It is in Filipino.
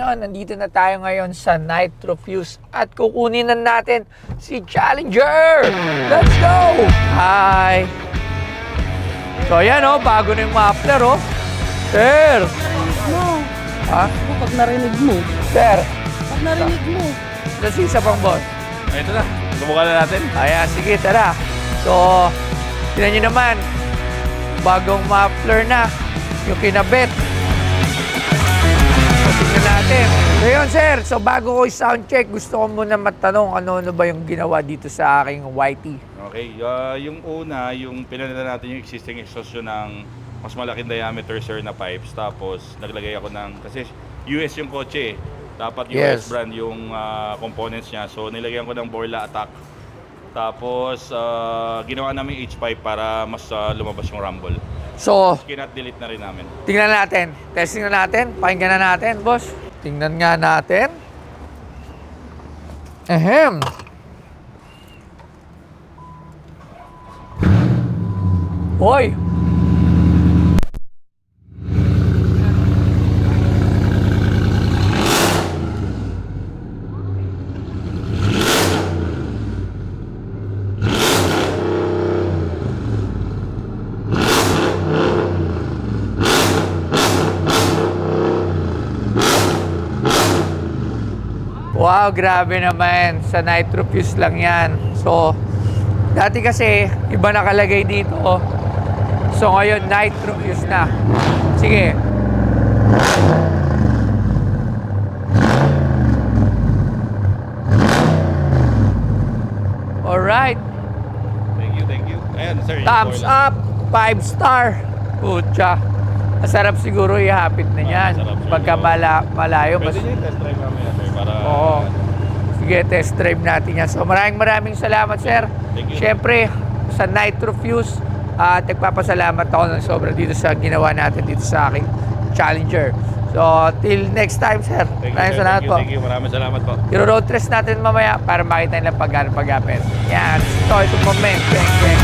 ayun, nandito na tayo ngayon sa Nitro Fuse at kukunin na natin si Challenger! Let's go! Hi! So ayan oh, bago na yung muffler oh. Sir! No. Ha? Pag narinig mo. Sir! Pag narinig mo. Nasisa pang boss. Ito na, subukan na natin. Ayan, sige, tara. So, tignan nyo naman, bagong muffler na yung kinabit. So, tignan natin. So yun, sir. So, bago ko i-sound check, gusto ko muna matanong ano ba yung ginawa dito sa aking YT. Okay, yung una, yung pinalitan natin yung existing exhaust ng mas malaking diameter sir na pipes. Tapos, naglagay ako ng, kasi US yung kotse dapat US brand yung components niya. So, nilagyan ko ng Borla Attack. Tapos, ginawa namin H-pipe para mas lumabas yung rumble. So, Kinat-delete na rin namin. tingnan natin. Testing na natin. Pakinggan na natin, boss. Tingnan nga natin. Ahem. Hoy! Wow, grabe naman. Sa Nitro Fuse lang yan. So, dati kasi, iba nakalagay dito. So, ngayon, Nitro Fuse na. Sige. Alright. Thank you. Ayan, sir. Thumbs up. 5 star. Pucha. Masarap siguro ihapit na yan. Pagka malayo. Pwede nyo yung test drive namin sir, para... Oo. Sige, test drive natin yan. So maraming salamat, sir. Thank you. Siyempre, sa Nitro Fuse, nagpapasalamat ako ng sobra dito sa ginawa natin dito sa aking Challenger. So, till next time, sir. Maraming salamat po. Thank you. Maraming salamat po. I-road test natin mamaya para makita nila pag-apit. Yan. Ito moment. Bang, bang.